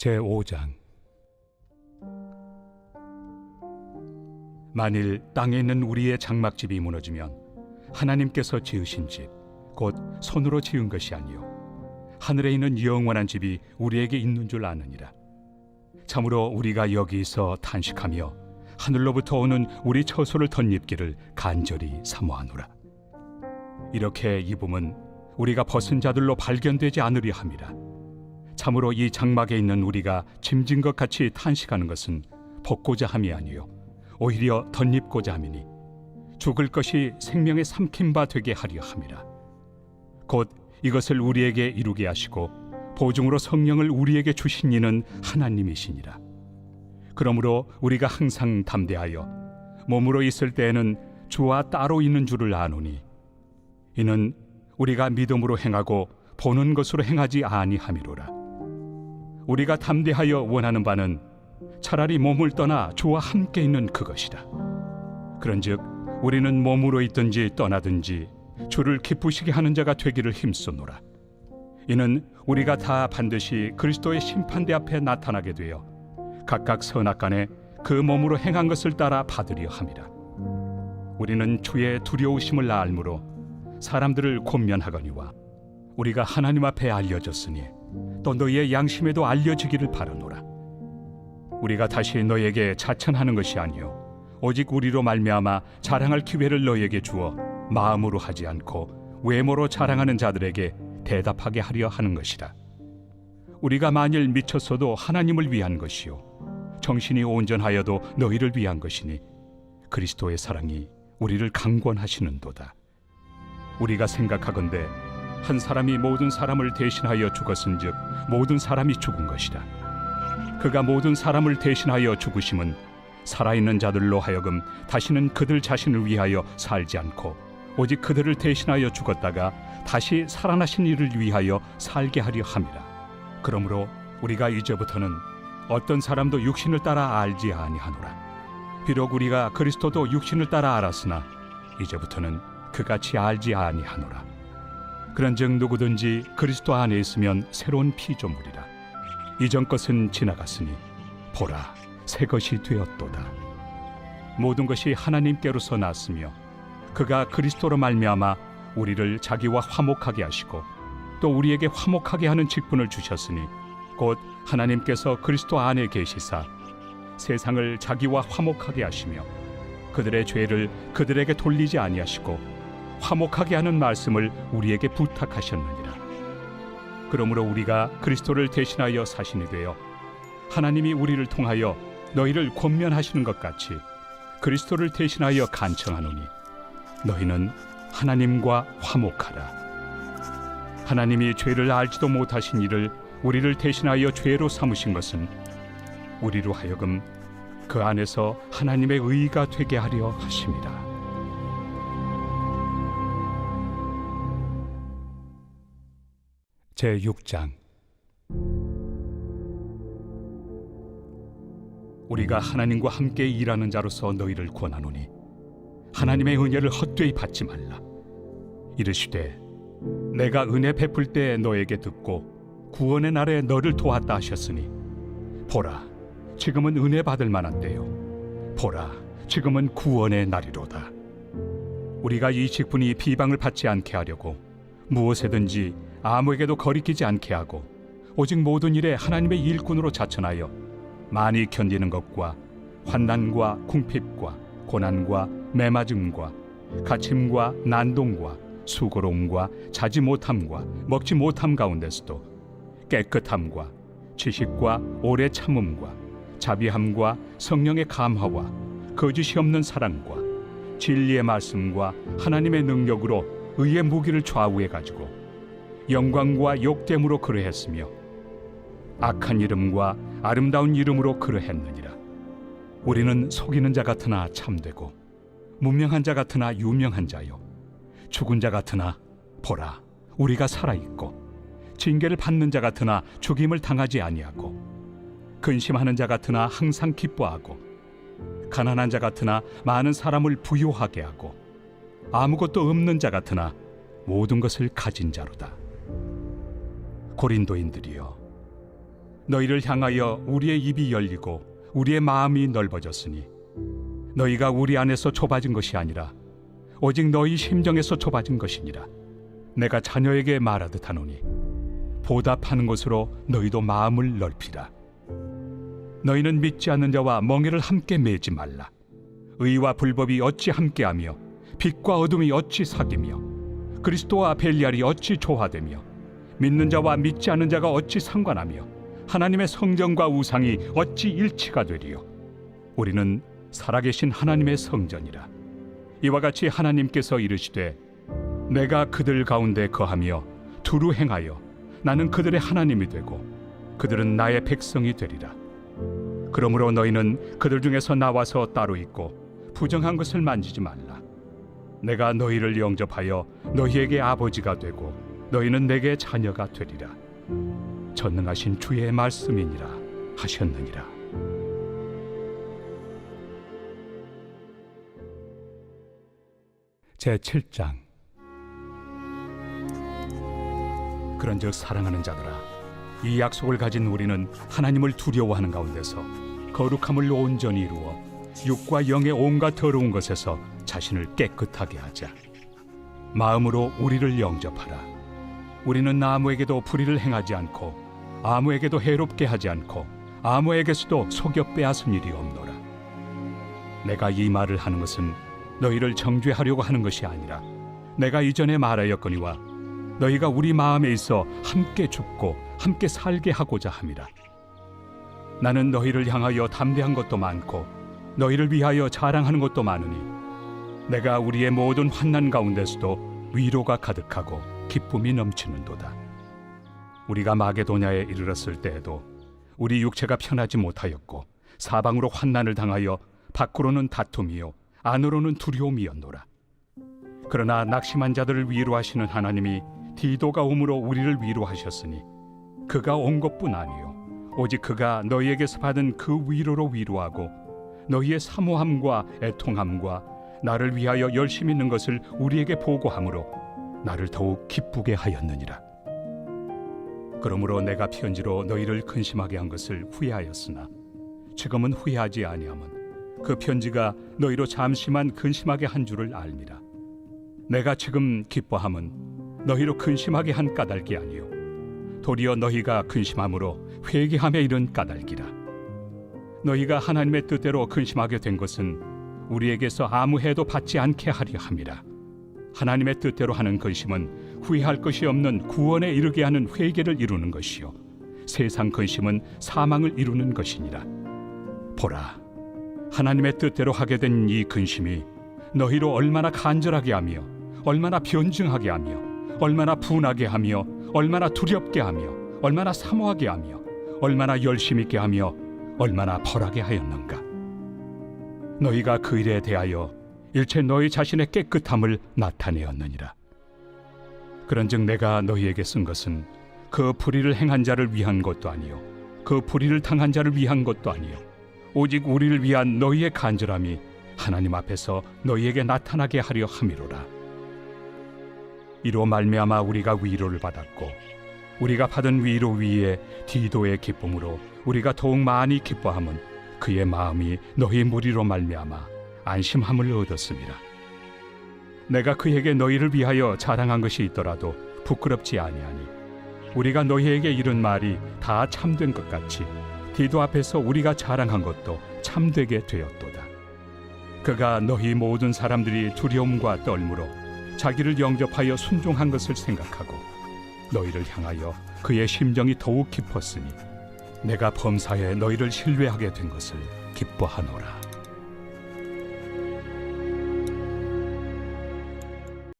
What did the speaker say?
제5장. 만일 땅에 있는 우리의 장막집이 무너지면 하나님께서 지으신 집, 곧 손으로 지은 것이 아니요 하늘에 있는 영원한 집이 우리에게 있는 줄 아느니라. 참으로 우리가 여기서 탄식하며 하늘로부터 오는 우리 처소를 덧입기를 간절히 사모하노라. 이렇게 입음은 우리가 벗은 자들로 발견되지 않으리 함이라. 참으로 이 장막에 있는 우리가 짐진 것 같이 탄식하는 것은 벗고자 함이 아니요 오히려 덧입고자 함이니 죽을 것이 생명의 삼킨 바 되게 하려 함이라. 곧 이것을 우리에게 이루게 하시고 보증으로 성령을 우리에게 주신 이는 하나님이시니라. 그러므로 우리가 항상 담대하여 몸으로 있을 때에는 주와 따로 있는 줄을 아노니 이는 우리가 믿음으로 행하고 보는 것으로 행하지 아니함이로라. 우리가 담대하여 원하는 바는 차라리 몸을 떠나 주와 함께 있는 그것이라. 그런즉 우리는 몸으로 있든지 떠나든지 주를 기쁘시게 하는 자가 되기를 힘쓰노라. 이는 우리가 다 반드시 그리스도의 심판대 앞에 나타나게 되어 각각 선악간에 그 몸으로 행한 것을 따라 받으려 함이라. 우리는 주의 두려우심을 알므로 사람들을 권면하거니와 우리가 하나님 앞에 알려졌으니 또 너희의 양심에도 알려지기를 바라노라. 우리가 다시 너희에게 자천하는 것이 아니요 오직 우리로 말미암아 자랑할 기회를 너희에게 주어 마음으로 하지 않고 외모로 자랑하는 자들에게 대답하게 하려 하는 것이라. 우리가 만일 미쳤어도 하나님을 위한 것이요 정신이 온전하여도 너희를 위한 것이니 그리스도의 사랑이 우리를 강권하시는도다. 우리가 생각하건대 한 사람이 모든 사람을 대신하여 죽었은즉 모든 사람이 죽은 것이라. 그가 모든 사람을 대신하여 죽으심은 살아있는 자들로 하여금 다시는 그들 자신을 위하여 살지 않고 오직 그들을 대신하여 죽었다가 다시 살아나신 이를 위하여 살게 하려 함이라. 그러므로 우리가 이제부터는 어떤 사람도 육신을 따라 알지 아니하노라. 비록 우리가 그리스도도 육신을 따라 알았으나 이제부터는 그같이 알지 아니하노라. 그런즉 누구든지 그리스도 안에 있으면 새로운 피조물이라. 이전 것은 지나갔으니 보라 새 것이 되었도다. 모든 것이 하나님께로서 났으며 그가 그리스도로 말미암아 우리를 자기와 화목하게 하시고 또 우리에게 화목하게 하는 직분을 주셨으니 곧 하나님께서 그리스도 안에 계시사 세상을 자기와 화목하게 하시며 그들의 죄를 그들에게 돌리지 아니하시고 화목하게 하는 말씀을 우리에게 부탁하셨느니라. 그러므로 우리가 그리스도를 대신하여 사신이 되어 하나님이 우리를 통하여 너희를 권면하시는 것 같이 그리스도를 대신하여 간청하노니 너희는 하나님과 화목하라. 하나님이 죄를 알지도 못하신 이를 우리를 대신하여 죄로 삼으신 것은 우리로 하여금 그 안에서 하나님의 의가 되게 하려 하심이라. 제6장. 우리가 하나님과 함께 일하는 자로서 너희를 권하노니 하나님의 은혜를 헛되이 받지 말라. 이르시되 내가 은혜 베풀 때 너에게 듣고 구원의 날에 너를 도왔다 하셨으니 보라 지금은 은혜 받을 만한 때요 보라 지금은 구원의 날이로다. 우리가 이 직분이 비방을 받지 않게 하려고 무엇에든지 아무에게도 거리끼지 않게 하고 오직 모든 일에 하나님의 일꾼으로 자천하여 많이 견디는 것과 환난과 궁핍과 고난과 매맞음과 갇힘과 난동과 수고로움과 자지 못함과 먹지 못함 가운데서도 깨끗함과 지식과 오래 참음과 자비함과 성령의 감화와 거짓이 없는 사랑과 진리의 말씀과 하나님의 능력으로 의의 무기를 좌우해 가지고 영광과 욕됨으로 그러했으며 악한 이름과 아름다운 이름으로 그러했느니라. 우리는 속이는 자 같으나 참되고 무명한 자 같으나 유명한 자요 죽은 자 같으나 보라 우리가 살아있고 징계를 받는 자 같으나 죽임을 당하지 아니하고 근심하는 자 같으나 항상 기뻐하고 가난한 자 같으나 많은 사람을 부요하게 하고 아무것도 없는 자 같으나 모든 것을 가진 자로다. 고린도인들이여 너희를 향하여 우리의 입이 열리고 우리의 마음이 넓어졌으니 너희가 우리 안에서 좁아진 것이 아니라 오직 너희 심정에서 좁아진 것이니라. 내가 자녀에게 말하듯 하노니 보답하는 것으로 너희도 마음을 넓히라. 너희는 믿지 않는 자와 멍에를 함께 매지 말라. 의와 불법이 어찌 함께하며 빛과 어둠이 어찌 사귀며 그리스도와 벨리알이 어찌 조화되며 믿는 자와 믿지 않는 자가 어찌 상관하며 하나님의 성전과 우상이 어찌 일치가 되리요. 우리는 살아계신 하나님의 성전이라. 이와 같이 하나님께서 이르시되 내가 그들 가운데 거하며 두루 행하여 나는 그들의 하나님이 되고 그들은 나의 백성이 되리라. 그러므로 너희는 그들 중에서 나와서 따로 있고 부정한 것을 만지지 말라. 내가 너희를 영접하여 너희에게 아버지가 되고 너희는 내게 자녀가 되리라. 전능하신 주의 말씀이니라 하셨느니라. 제7장. 그런즉 사랑하는 자들아, 이 약속을 가진 우리는 하나님을 두려워하는 가운데서 거룩함을 온전히 이루어 육과 영의 온갖 더러운 것에서 자신을 깨끗하게 하자. 마음으로 우리를 영접하라. 우리는 아무에게도 불의를 행하지 않고 아무에게도 해롭게 하지 않고 아무에게서도 속여 빼앗은 일이 없노라. 내가 이 말을 하는 것은 너희를 정죄하려고 하는 것이 아니라 내가 이전에 말하였거니와 너희가 우리 마음에 있어 함께 죽고 함께 살게 하고자 함이라. 나는 너희를 향하여 담대한 것도 많고 너희를 위하여 자랑하는 것도 많으니 내가 우리의 모든 환난 가운데서도 위로가 가득하고 기쁨이 넘치는도다. 우리가 마게도냐에 이르렀을 때에도 우리 육체가 편하지 못하였고 사방으로 환난을 당하여 밖으로는 다툼이요 안으로는 두려움이었노라. 그러나 낙심한 자들을 위로하시는 하나님이 디도가 오므로 우리를 위로하셨으니 그가 온 것뿐 아니요 오직 그가 너희에게서 받은 그 위로로 위로하고 너희의 사모함과 애통함과 나를 위하여 열심히 있는 것을 우리에게 보고함으로 나를 더욱 기쁘게 하였느니라. 그러므로 내가 편지로 너희를 근심하게 한 것을 후회하였으나 지금은 후회하지 아니함은 그 편지가 너희로 잠시만 근심하게 한 줄을 알미라. 내가 지금 기뻐함은 너희로 근심하게 한 까닭이 아니요 도리어 너희가 근심함으로 회개함에 이른 까닭이라. 너희가 하나님의 뜻대로 근심하게 된 것은 우리에게서 아무 해도 받지 않게 하려 함이라. 하나님의 뜻대로 하는 근심은 후회할 것이 없는 구원에 이르게 하는 회개를 이루는 것이요 세상 근심은 사망을 이루는 것이니라. 보라, 하나님의 뜻대로 하게 된 이 근심이 너희로 얼마나 간절하게 하며 얼마나 변증하게 하며 얼마나 분하게 하며 얼마나 두렵게 하며 얼마나 사모하게 하며 얼마나 열심 있게 하며 얼마나 벌하게 하였는가. 너희가 그 일에 대하여 일체 너희 자신의 깨끗함을 나타내었느니라. 그런즉 내가 너희에게 쓴 것은 그 불의를 행한 자를 위한 것도 아니요 그 불의를 당한 자를 위한 것도 아니요 오직 우리를 위한 너희의 간절함이 하나님 앞에서 너희에게 나타나게 하려 함이로라. 이로 말미암아 우리가 위로를 받았고 우리가 받은 위로 위에 디도의 기쁨으로 우리가 더욱 많이 기뻐함은 그의 마음이 너희 무리로 말미암아 안심함을 얻었음이라. 내가 그에게 너희를 위하여 자랑한 것이 있더라도 부끄럽지 아니하니 우리가 너희에게 이른 말이 다 참된 것 같이 디도 앞에서 우리가 자랑한 것도 참되게 되었도다. 그가 너희 모든 사람들이 두려움과 떨므로 자기를 영접하여 순종한 것을 생각하고 너희를 향하여 그의 심정이 더욱 깊었으니 내가 범사에 너희를 신뢰하게 된 것을 기뻐하노라.